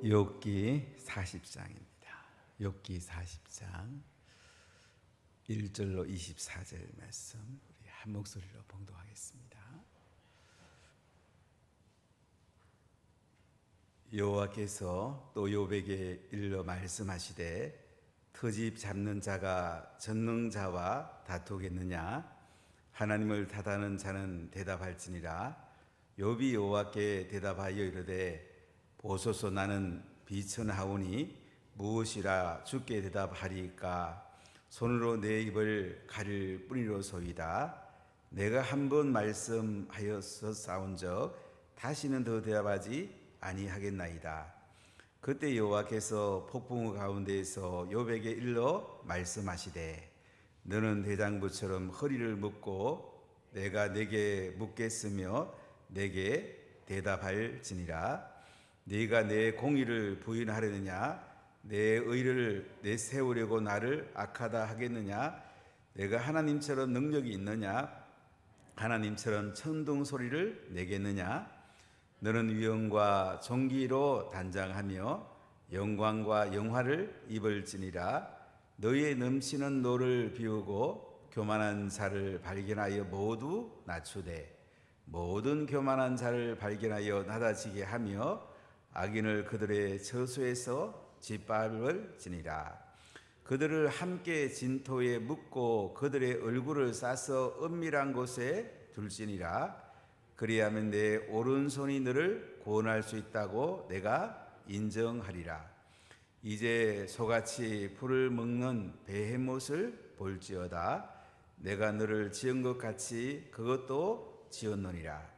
욥기 40장입니다. 욥기 40장 1절로 24절 말씀 우리 한 목소리로 봉독하겠습니다. 여호와께서 또 욥에게 일러 말씀하시되 터집 잡는 자가 전능자와 다투겠느냐? 하나님을 탓하는 자는 대답할지니라. 욥이 여호와께 대답하여 이르되 보소서, 나는 비천하오니 무엇이라 주께 대답하리까? 손으로 내 입을 가릴 뿐이로소이다. 내가 한 번 말씀하여서 싸운적 다시는 더 대답하지 아니하겠나이다. 그때 여호와께서 폭풍우 가운데에서 욥에게 일러 말씀하시되 너는 대장부처럼 허리를 묶고 내가 내게 묻겠으며 내게 대답할지니라. 네가 내 공의를 부인하려느냐? 내 의를 내세우려고 나를 악하다 하겠느냐? 내가 하나님처럼 능력이 있느냐? 하나님처럼 천둥 소리를 내겠느냐? 너는 위엄과 존귀로 단장하며 영광과 영화를 입을지니라. 너의 넘치는 노를 비우고 교만한 자를 발견하여 모두 낮추되 모든 교만한 자를 발견하여 낮아지게 하며 악인을 그들의 처소에서 짓밟을지니라. 그들을 함께 진토에 묻고 그들의 얼굴을 싸서 은밀한 곳에 둘지니라. 그리하면 내 오른손이 너를 구원할 수 있다고 내가 인정하리라. 이제 소같이 풀을 먹는 베헤못을 볼지어다. 내가 너를 지은 것 같이 그것도 지었느니라.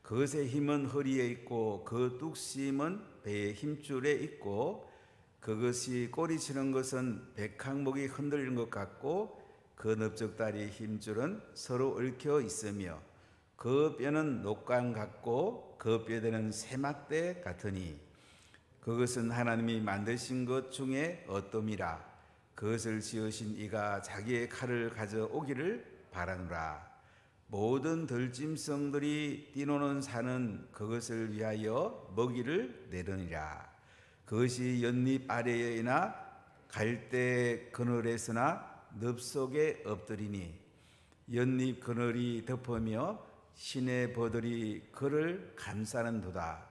그것의 힘은 허리에 있고 그 뚝심은 배의 힘줄에 있고 그것이 꼬리치는 것은 백항목이 흔들리는 것 같고 그 넓적다리 힘줄은 서로 얽혀 있으며 그 뼈는 녹강 같고 그 뼈대는 세막대 같으니 그것은 하나님이 만드신 것 중에 어떠미라. 그것을 지으신 이가 자기의 칼을 가져오기를 바라노라. 모든 들짐승들이 뛰노는 산은 그것을 위하여 먹이를 내느니라. 그것이 연잎 아래에나 갈대 그늘에서나 늪 속에 엎드리니 연잎 그늘이 덮으며 시내 버들이 그를 감싸는도다.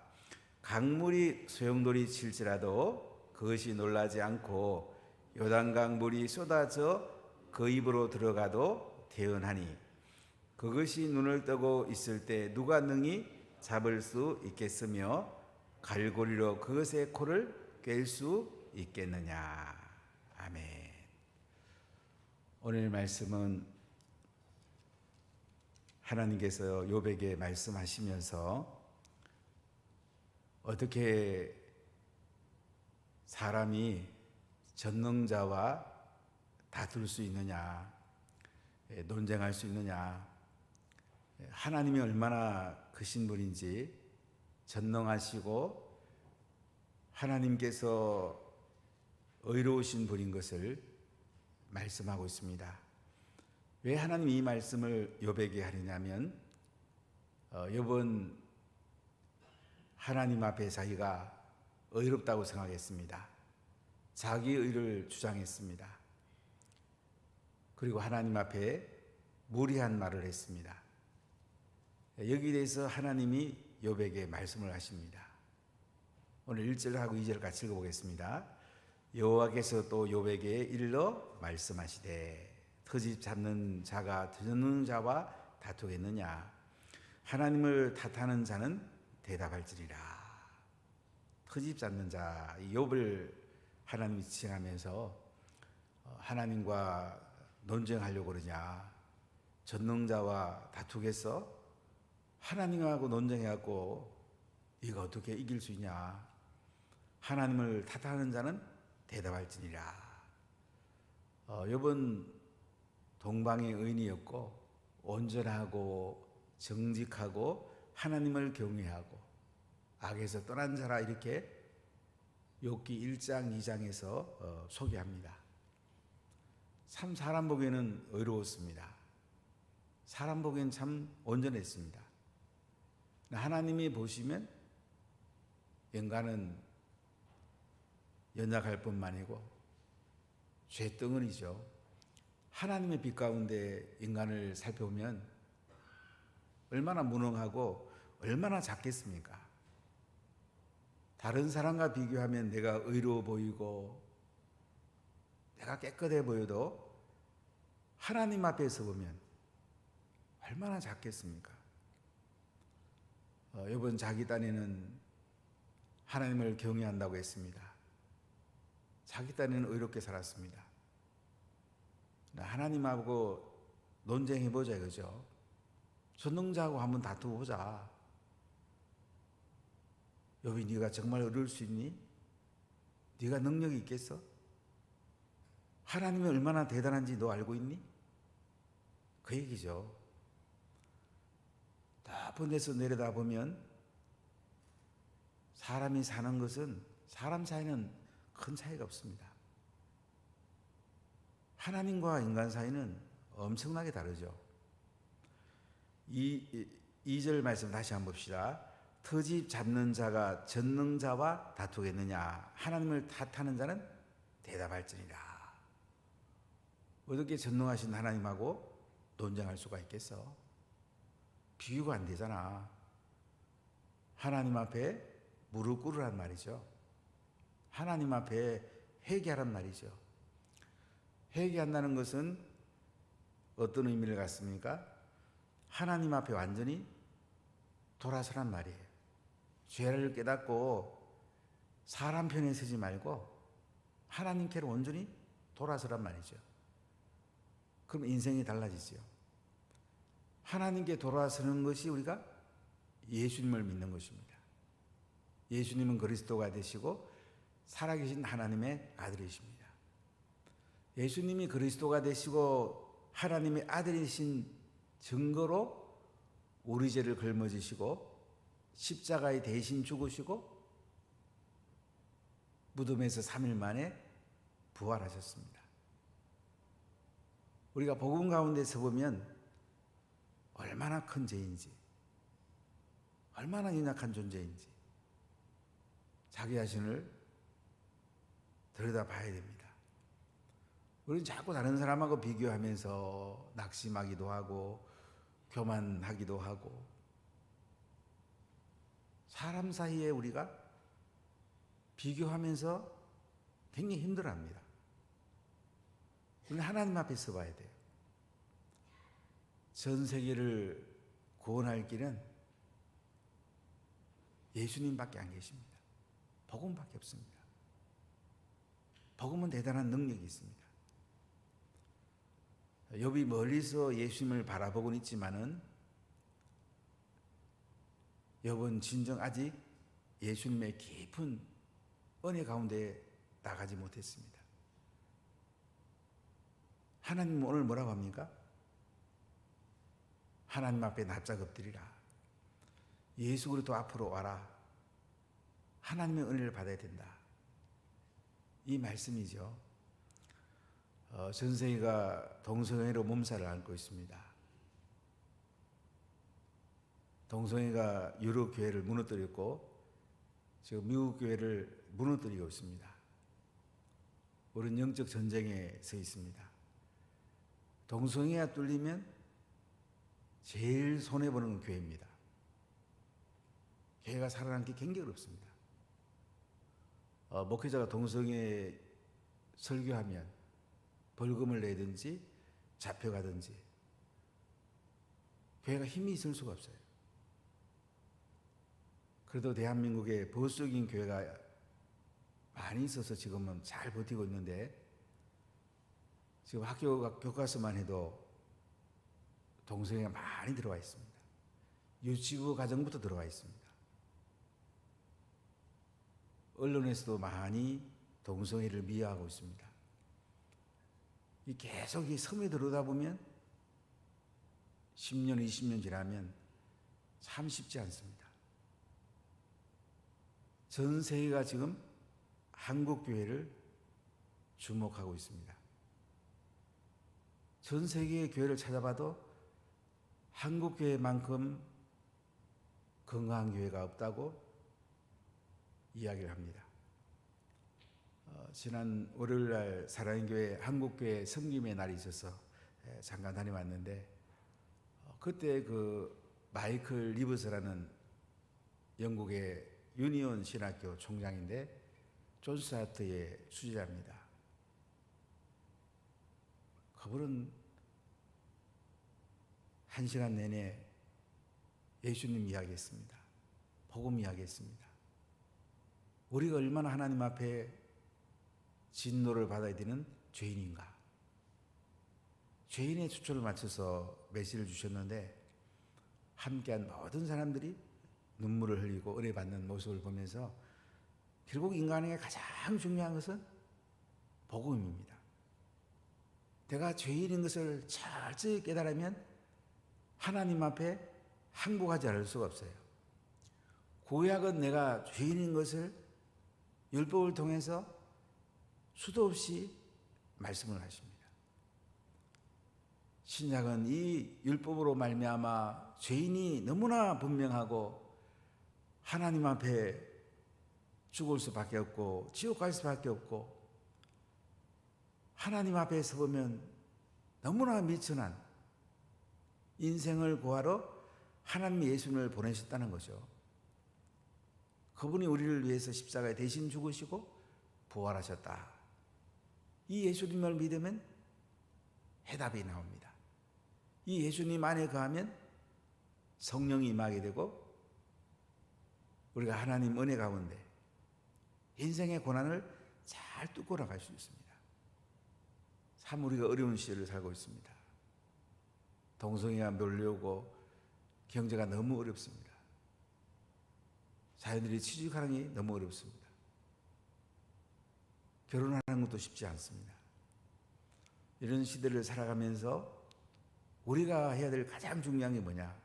강물이 소용돌이 칠지라도 그것이 놀라지 않고 요단강 물이 쏟아져 그 입으로 들어가도 태연하니 그것이 눈을 뜨고 있을 때 누가 능히 잡을 수 있겠으며 갈고리로 그것의 코를 꿰일 수 있겠느냐. 아멘. 오늘 말씀은 하나님께서 욥에게 말씀하시면서 어떻게 사람이 전능자와 다툴 수 있느냐, 논쟁할 수 있느냐, 하나님이 얼마나 크신 분인지, 전능하시고 하나님께서 의로우신 분인 것을 말씀하고 있습니다. 왜 하나님이 이 말씀을 욥에게 하느냐면 욥은 하나님 앞에 자기가 의롭다고 생각했습니다. 자기 의를 주장했습니다. 그리고 하나님 앞에 무리한 말을 했습니다. 여기에 대해서 하나님이 욥에게 말씀을 하십니다. 오늘 1절하고 2절 같이 읽어보겠습니다. 여호와께서 또 욥에게 일러 말씀하시되 터집 잡는 자가 전능 자와 다투겠느냐? 하나님을 탓하는 자는 대답할지니라. 터집 잡는 자, 욥을 하나님이 지칭하면서 하나님과 논쟁하려고 그러냐? 전능자와 다투겠어? 하나님하고 논쟁해갖고 네가 어떻게 이길 수 있냐? 하나님을 탓하는 자는 대답할지니라. 욥은 동방의 의인이었고 온전하고 정직하고 하나님을 경외하고 악에서 떠난 자라 이렇게 욥기 1장 2장에서 소개합니다. 참 사람 보기에는 의로웠습니다. 사람 보기엔 참 온전했습니다. 하나님이 보시면 인간은 연약할 뿐만이고 죄덩어리죠. 하나님의 빛 가운데 인간을 살펴보면 얼마나 무능하고 얼마나 작겠습니까? 다른 사람과 비교하면 내가 의로워 보이고 내가 깨끗해 보여도 하나님 앞에서 보면 얼마나 작겠습니까? 이번 자기 딴에는 하나님을 경외한다고 했습니다. 자기 딴에는 의롭게 살았습니다. 하나님하고 논쟁해보자 이거죠. 전능자하고 한번 다투보자. 여비, 네가 정말 의로울 수 있니? 네가 능력이 있겠어? 하나님이 얼마나 대단한지 너 알고 있니? 그 얘기죠. 높은 데서 내려다보면 사람이 사는 것은 사람 사이는 큰 차이가 없습니다. 하나님과 인간 사이는 엄청나게 다르죠. 2절 말씀 다시 한번 봅시다. 터집 잡는 자가 전능자와 다투겠느냐? 하나님을 탓하는 자는 대답할지니라. 어떻게 전능하신 하나님하고 논쟁할 수가 있겠어? 비교가 안 되잖아. 하나님 앞에 무릎 꿇으란 말이죠. 하나님 앞에 회개하란 말이죠. 회개한다는 것은 어떤 의미를 갖습니까? 하나님 앞에 완전히 돌아서란 말이에요. 죄를 깨닫고 사람 편에 서지 말고 하나님께로 온전히 돌아서란 말이죠. 그럼 인생이 달라지죠. 하나님께 돌아서는 것이 우리가 예수님을 믿는 것입니다. 예수님은 그리스도가 되시고 살아계신 하나님의 아들이십니다. 예수님이 그리스도가 되시고 하나님의 아들이신 증거로 우리 죄를 짊어지시고 십자가에 대신 죽으시고 무덤에서 3일 만에 부활하셨습니다. 우리가 복음 가운데서 보면 얼마나 큰 죄인지, 얼마나 연약한 존재인지 자기 자신을 들여다봐야 됩니다. 우리는 자꾸 다른 사람하고 비교하면서 낙심하기도 하고 교만하기도 하고 사람 사이에 우리가 비교하면서 굉장히 힘들어합니다. 우리는 하나님 앞에 서봐야 돼요. 전 세계를 구원할 길은 예수님밖에 안 계십니다. 복음밖에 없습니다. 복음은 대단한 능력이 있습니다. 욥이 멀리서 예수님을 바라보고는 있지만은 욥은 진정 아직 예수님의 깊은 은혜 가운데 나가지 못했습니다. 하나님 오늘 뭐라고 합니까? 하나님 앞에 납작 엎드리라. 예수 그리스도 앞으로 와라. 하나님의 은혜를 받아야 된다. 이 말씀이죠. 전세희가 동성애로 몸살을 앓고 있습니다. 동성애가 유럽 교회를 무너뜨렸고 지금 미국 교회를 무너뜨리고 있습니다. 우리는 영적 전쟁에 서 있습니다. 동성애가 뚫리면 제일 손해보는 건 교회입니다. 교회가 살아남기 굉장히 어렵습니다. 목회자가 동성애 설교하면 벌금을 내든지 잡혀가든지 교회가 힘이 있을 수가 없어요. 그래도 대한민국에 보수적인 교회가 많이 있어서 지금은 잘 버티고 있는데 지금 학교 교과서만 해도 동성애가 많이 들어와 있습니다. 유치부 과정부터 들어와 있습니다. 언론에서도 많이 동성애를 미화하고 있습니다. 계속 이 섬에 들어오다 보면 10년, 20년 지나면 참 쉽지 않습니다. 전 세계가 지금 한국 교회를 주목하고 있습니다. 전 세계의 교회를 찾아봐도 한국 교회만큼 건강한 교회가 없다고 이야기를 합니다. 지난 월요일 날 사랑의 교회 한국교회 섬김의 날이 있어서 잠깐 다녀왔는데, 그때 그 마이클 리브스라는 영국의 유니온 신학교 총장인데 존 스타트의 수지자입니다. 그분은 1시간 내내 예수님 이야기했습니다. 복음 이야기했습니다. 우리가 얼마나 하나님 앞에 진노를 받아야 되는 죄인인가. 죄인의 초점을 맞춰서 메시지를 주셨는데, 함께한 모든 사람들이 눈물을 흘리고 은혜 받는 모습을 보면서 결국 인간에게 가장 중요한 것은 복음입니다. 내가 죄인인 것을 철저히 깨달으면 하나님 앞에 항복하지 않을 수가 없어요. 구약은 내가 죄인인 것을 율법을 통해서 수도 없이 말씀을 하십니다. 신약은 이 율법으로 말미암아 죄인이 너무나 분명하고 하나님 앞에 죽을 수밖에 없고 지옥 갈 수밖에 없고, 하나님 앞에 서보면 너무나 미천한 인생을 구하러 하나님 예수님을 보내셨다는 거죠. 그분이 우리를 위해서 십자가에 대신 죽으시고 부활하셨다. 이 예수님을 믿으면 해답이 나옵니다. 이 예수님 안에 거하면 성령이 임하게 되고 우리가 하나님 은혜 가운데 인생의 고난을 잘 뚫고 나갈 수 있습니다. 참 우리가 어려운 시절을 살고 있습니다. 동성애가 몰려오고 경제가 너무 어렵습니다. 자녀들이 취직하는 게 너무 어렵습니다. 결혼하는 것도 쉽지 않습니다. 이런 시대를 살아가면서 우리가 해야 될 가장 중요한 게 뭐냐?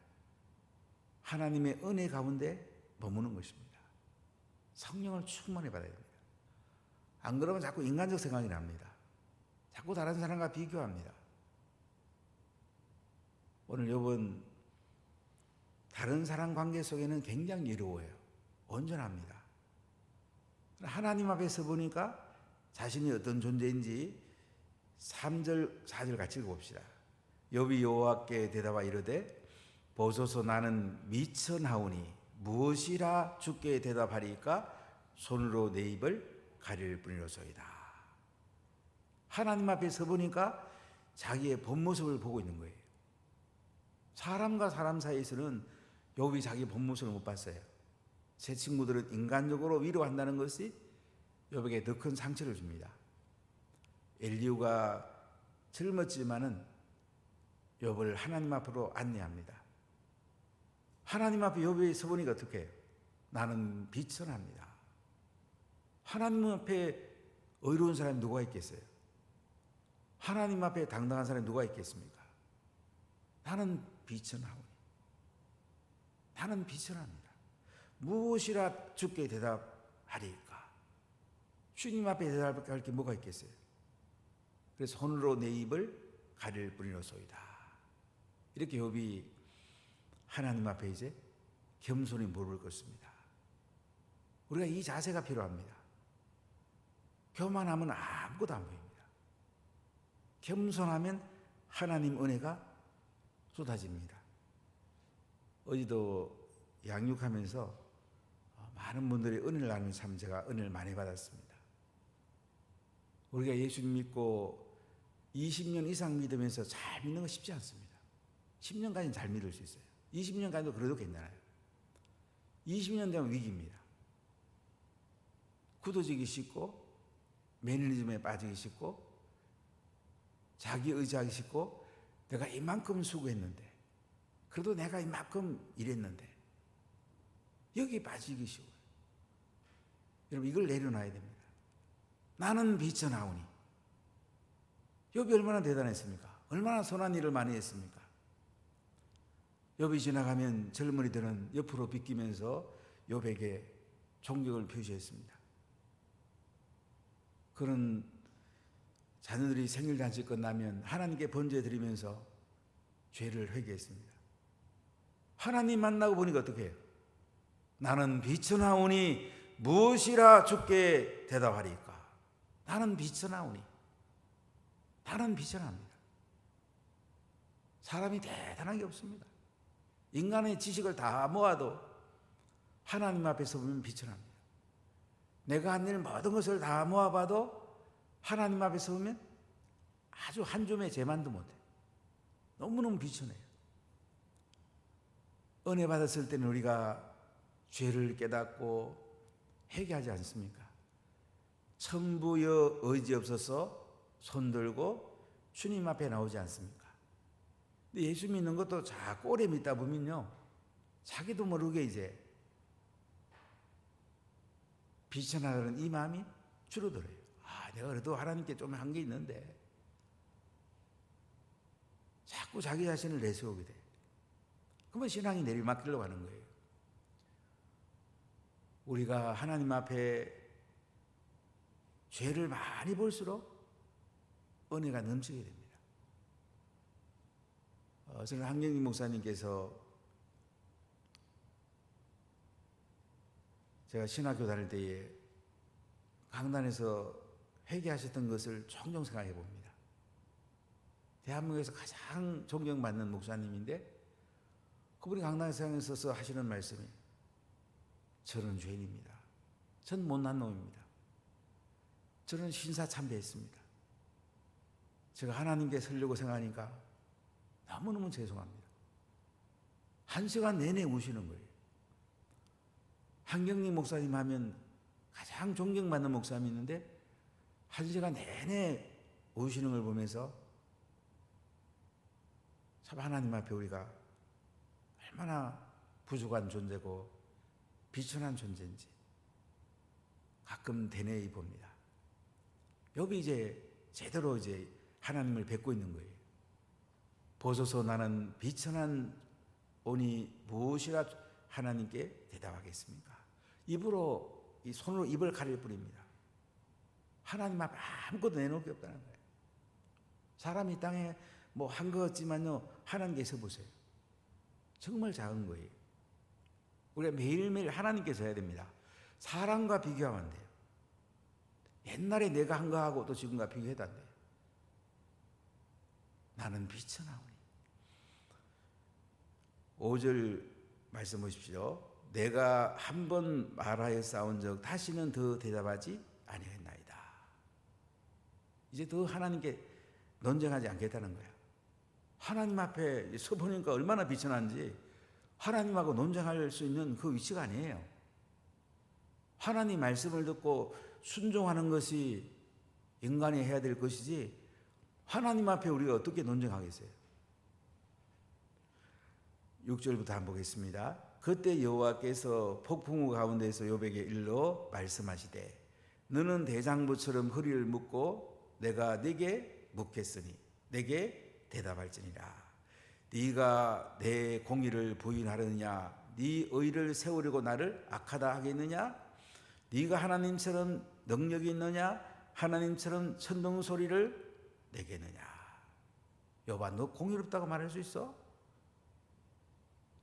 하나님의 은혜 가운데 머무는 것입니다. 성령을 충만히 받아야 됩니다. 안 그러면 자꾸 인간적 생각이 납니다. 자꾸 다른 사람과 비교합니다. 오늘 여러분, 다른 사람 관계 속에는 굉장히 이로워요. 온전합니다. 하나님 앞에 서 보니까 자신이 어떤 존재인지 3절 4절 같이 읽어봅시다. 욥이 여호와께 대답하여 이르되 보소서 나는 미천하오니 무엇이라 주께 대답하리까? 손으로 내 입을 가릴 뿐이로소이다. 하나님 앞에 서 보니까 자기의 본 모습을 보고 있는 거예요. 사람과 사람 사이에서는 욥이 자기 본 모습을 못 봤어요. 제 친구들은 인간적으로 위로한다는 것이 욥에게 더 큰 상처를 줍니다. 엘리후가 젊었지만은 욥을 하나님 앞으로 안내합니다. 하나님 앞에 욥이 서보니까 어떻게 해요? 나는 비천합니다. 하나님 앞에 의로운 사람이 누가 있겠어요? 하나님 앞에 당당한 사람이 누가 있겠습니까? 나는 비천하오니. 나는 비천합니다. 무엇이라 주께 대답하리까? 주님 앞에 대답할 게 뭐가 있겠어요? 그래서 손으로 내 입을 가릴 뿐이로소이다. 이렇게 욥이 하나님 앞에 이제 겸손히 무릎을 꿇습니다. 우리가 이 자세가 필요합니다. 교만하면 아무것도 안 보입니다. 겸손하면 하나님 은혜가 쏟아집니다. 어제도 양육하면서 많은 분들이 은혜를 나누는 참 제가 은혜를 많이 받았습니다. 우리가 예수님 믿고 20년 이상 믿으면서 잘 믿는 건 쉽지 않습니다. 10년까지는 잘 믿을 수 있어요. 20년까지도 그래도 괜찮아요. 20년 되면 위기입니다. 굳어지기 쉽고 매너리즘에 빠지기 쉽고 자기 의지하기 쉽고 내가 이만큼 수고했는데 그래도 내가 이만큼 일했는데 여기 빠지기 쉬워요. 여러분 이걸 내려놔야 됩니다. 나는 비천하오니. 욥이 얼마나 대단했습니까? 얼마나 선한 일을 많이 했습니까? 욥이 지나가면 젊은이들은 옆으로 비끼면서 욥에게 존경을 표시했습니다. 그런 자녀들이 생일잔치 끝나면 하나님께 번제드리면서 죄를 회개했습니다. 하나님 만나고 보니까 어떻게 해요? 나는 비천하오니 무엇이라 주께 대답하리까? 나는 비천하오니. 나는 비천합니다. 사람이 대단한 게 없습니다. 인간의 지식을 다 모아도 하나님 앞에 서보면 비천합니다. 내가 한 일 모든 것을 다 모아봐도 하나님 앞에 서보면 아주 한 줌의 재만도 못해. 너무너무 비천해요. 은혜 받았을 때는 우리가 죄를 깨닫고 회개하지 않습니까? 천부여 의지 없어서 손들고 주님 앞에 나오지 않습니까? 근데 예수 믿는 것도 자꾸 오래 믿다 보면요, 자기도 모르게 이제 비천하는 이 마음이 줄어들어요. 내가 그래도 하나님께 좀 한 게 있는데, 자꾸 자기 자신을 내세우게 돼. 그러면 신앙이 내리막길로 가는 거예요. 우리가 하나님 앞에 죄를 많이 볼수록 은혜가 넘치게 됩니다. 저는 한경림 목사님께서 제가 신학교 다닐 때에 강단에서 회개하셨던 것을 종종 생각해 봅니다. 대한민국에서 가장 존경받는 목사님인데 그분이 강단에 서서 하시는 말씀이, 저는 죄인입니다. 전 못난 놈입니다. 저는 신사참배했습니다. 제가 하나님께 서려고 생각하니까 너무너무 죄송합니다. 1시간 내내 우시는 거예요. 한경림 목사님 하면 가장 존경받는 목사님이 있는데 1시간 내내 우시는 걸 보면서 참 하나님 앞에 우리가 얼마나 부족한 존재고 비천한 존재인지 가끔 되뇌이 봅니다. 여기 이제 제대로 이제 하나님을 뵙고 있는 거예요. 보소서 나는 비천한 오니 무엇이라 하나님께 대답하겠습니까? 입으로, 이 손으로 입을 가릴 뿐입니다. 하나님 앞에 아무것도 내놓을 게 없다는 거예요. 사람이 이 땅에 뭐 한 것 같지만요, 하나님께서 보세요. 정말 작은 거예요. 우리가 매일매일 하나님께서 해야 됩니다. 사람과 비교하면 안 돼요. 옛날에 내가 한 거하고 또 지금과 비교해도 안 돼요. 나는 비천하오니. 5절 말씀 보십시오. 내가 한 번 말하여 싸운 적 다시는 더 대답하지 아니하였나이다. 이제 더 하나님께 논쟁하지 않겠다는 거야. 하나님 앞에 서보니까 얼마나 비천한지 하나님하고 논쟁할 수 있는 그 위치가 아니에요. 하나님 말씀을 듣고 순종하는 것이 인간이 해야 될 것이지 하나님 앞에 우리가 어떻게 논쟁하겠어요? 6절부터 한번 보겠습니다. 그때 여호와께서 폭풍우 가운데서 욥에게 일러 말씀하시되 너는 대장부처럼 허리를 묶고 내가 네게 묻겠으니 내게 대답할지니라. 네가 내 공의를 부인하려느냐? 네 의를 세우려고 나를 악하다 하겠느냐? 네가 하나님처럼 능력이 있느냐? 하나님처럼 천둥 소리를 내겠느냐? 여봐, 너 공의롭다고 말할 수 있어?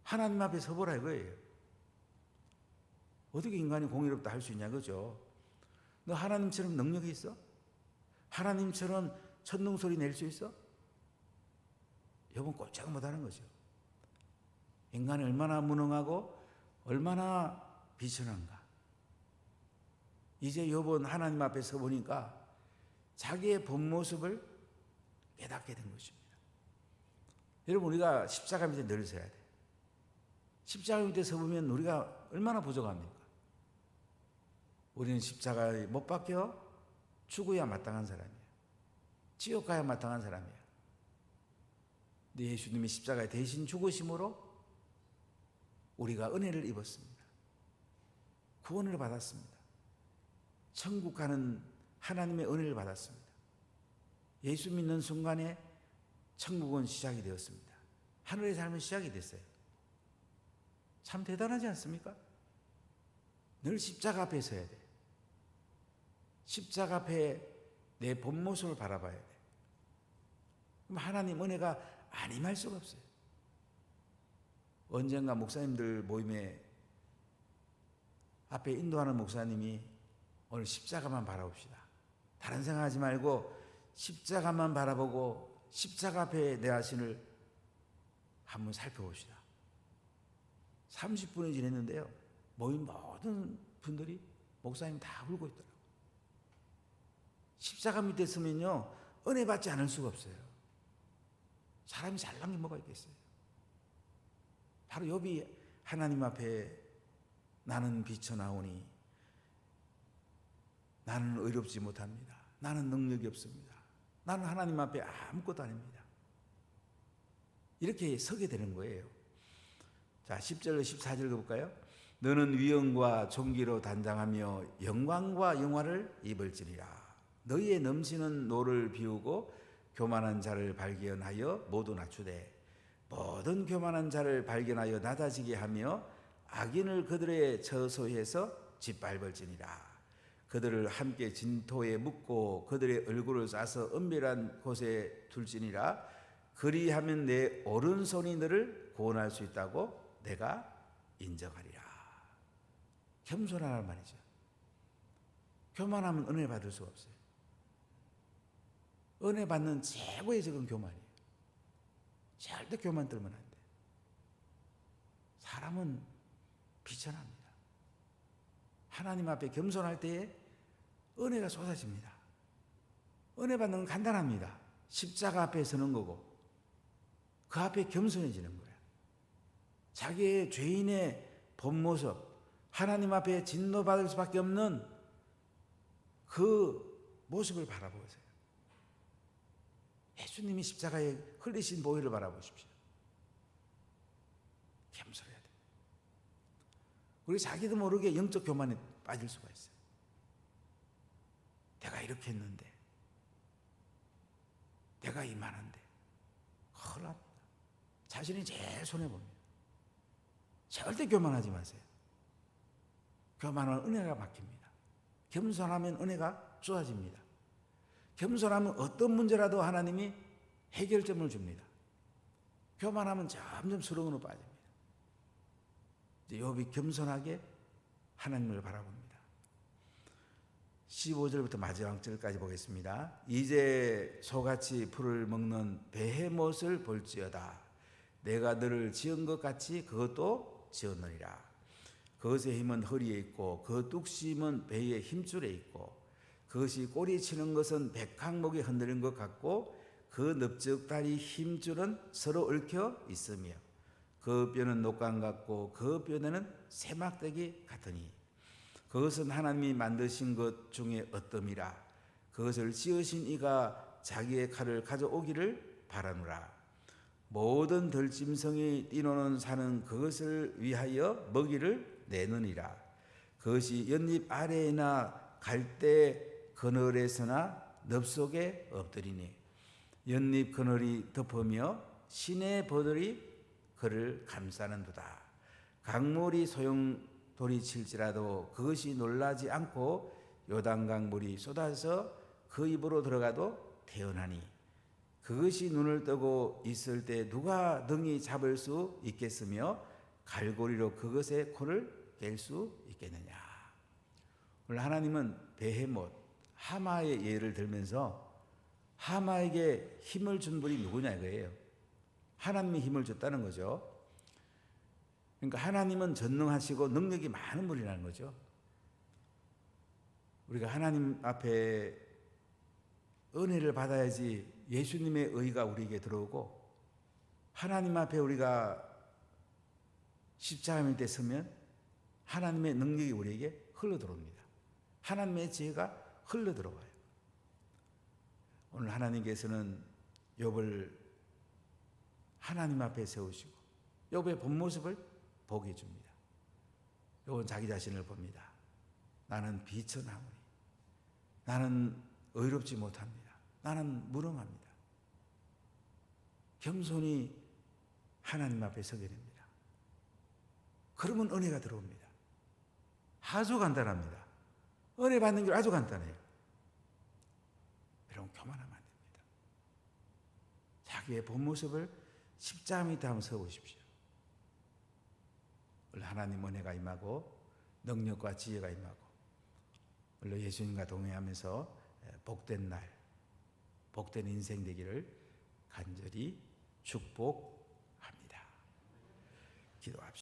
하나님 앞에 서보라 이거예요. 어떻게 인간이 공의롭다 할 수 있냐 그죠? 너 하나님처럼 능력이 있어? 하나님처럼 천둥 소리 낼 수 있어? 여러분 꼼짝 못하는 거죠. 인간이 얼마나 무능하고 얼마나 비천한가. 이제 욥은 하나님 앞에 서 보니까 자기의 본 모습을 깨닫게 된 것입니다. 여러분 우리가 십자가 밑에 늘 서야 돼. 십자가 밑에 서보면 우리가 얼마나 부족합니까? 우리는 십자가에 못 박혀 죽어야 마땅한 사람이에요. 지옥 가야 마땅한 사람이에요. 근데 예수님이 십자가에 대신 죽으심으로 우리가 은혜를 입었습니다. 구원을 받았습니다. 천국 가는 하나님의 은혜를 받았습니다. 예수 믿는 순간에 천국은 시작이 되었습니다. 하늘의 삶은 시작이 됐어요. 참 대단하지 않습니까? 늘 십자가 앞에 서야 돼. 십자가 앞에 내 본 모습을 바라봐야 돼. 그럼 하나님 은혜가 안 임할 수가 없어요. 언젠가 목사님들 모임에 앞에 인도하는 목사님이 오늘 십자가만 바라봅시다. 다른 생각하지 말고 십자가만 바라보고 십자가 앞에 내 자신을 한번 살펴봅시다. 30분이 지났는데요, 모인 모든 분들이 목사님 다 울고 있더라고요. 십자가 밑에 서면요, 은혜 받지 않을 수가 없어요. 사람이 잘난 게 뭐가 있겠어요. 바로 욥이 하나님 앞에 나는 비쳐나오니 나는 의롭지 못합니다. 나는 능력이 없습니다. 나는 하나님 앞에 아무것도 아닙니다. 이렇게 서게 되는 거예요. 자, 10절 14절 볼까요? 너는 위엄과 존귀로 단장하며 영광과 영화를 입을지니라. 너희의 넘치는 노를 비우고 교만한 자를 발견하여 모두 낮추되 모든 교만한 자를 발견하여 낮아지게 하며 악인을 그들의 처소에서 짓밟을지니라. 그들을 함께 진토에 묻고 그들의 얼굴을 싸서 은밀한 곳에 둘지니라. 그리하면 내 오른손이 너를 구원할 수 있다고 내가 인정하리라. 겸손하란 말이죠. 교만하면 은혜 받을 수가 없어요. 은혜 받는 최고의 적은 교만이에요. 절대 교만 떨면 안 돼. 사람은 비천합니다. 하나님 앞에 겸손할 때에 은혜가 쏟아집니다. 은혜 받는 건 간단합니다. 십자가 앞에 서는 거고 그 앞에 겸손해지는 거예요. 자기의 죄인의 본 모습, 하나님 앞에 진노받을 수밖에 없는 그 모습을 바라보세요. 예수님이 십자가에 흘리신 보혈을 바라보십시오. 겸손해야 돼요. 우리 자기도 모르게 영적 교만에 빠질 수가 있어요. 내가 이렇게 했는데, 내가 이만한데, 큰일 납니다. 자신이 제일 손해봅니다. 절대 교만하지 마세요. 교만은 은혜가 막힙니다. 겸손하면 은혜가 쏟아집니다. 겸손하면 어떤 문제라도 하나님이 해결점을 줍니다. 교만하면 점점 수렁으로 빠집니다. 이제 욥이 겸손하게 하나님을 바라봅니다. 15절부터 마지막 절까지 보겠습니다. 이제 소같이 풀을 먹는 베헤못을 볼지어다. 내가 너를 지은 것 같이 그것도 지었느니라. 그것의 힘은 허리에 있고 그 뚝심은 배의 힘줄에 있고 그것이 꼬리 치는 것은 백항목이 흔들린 것 같고 그 넓적다리 힘줄은 서로 얽혀 있으며 그 뼈는 녹강 같고 그 뼈대는 세막대기 같으니 그것은 하나님이 만드신 것 중에 어떠미라. 그것을 지으신 이가 자기의 칼을 가져오기를 바라노라. 모든 들짐승이 뛰노는 산은 그것을 위하여 먹이를 내느니라. 그것이 연잎 아래에나 갈대 그늘에서나 늪속에 엎드리니 연잎 그늘이 덮으며 시내 버들이 그를 감싸는도다. 강물이 소용돌이칠지라도 그것이 놀라지 않고 요단강 물이 쏟아져 그 입으로 들어가도 태어나니 그것이 눈을 뜨고 있을 때 누가 능히 잡을 수 있겠으며 갈고리로 그것의 코를 깰 수 있겠느냐. 오늘 하나님은 베헤못 하마의 예를 들면서 하마에게 힘을 준 분이 누구냐 이거예요. 하나님이 힘을 줬다는 거죠. 그러니까 하나님은 전능하시고 능력이 많은 분이라는 거죠. 우리가 하나님 앞에 은혜를 받아야지 예수님의 의가 우리에게 들어오고 하나님 앞에 우리가 십자가 밑에 서면 하나님의 능력이 우리에게 흘러들어옵니다. 하나님의 지혜가 흘러들어와요. 오늘 하나님께서는 욥을 하나님 앞에 세우시고 욥의 본 모습을 보게 해줍니다. 욥은 자기 자신을 봅니다. 나는 비천하오니 나는 의롭지 못합니다. 나는 무능합니다. 겸손히 하나님 앞에 서게 됩니다. 그러면 은혜가 들어옵니다. 아주 간단합니다. 은혜 받는 게 아주 간단해요. 여러분 교만하면 안 됩니다. 자기의 본 모습을 십자가 밑에 한번 서보십시오. 오늘 하나님 은혜가 임하고 능력과 지혜가 임하고 오늘 예수님과 동행하면서 복된 날, 복된 인생 되기를 간절히 축복합니다. 기도합시다.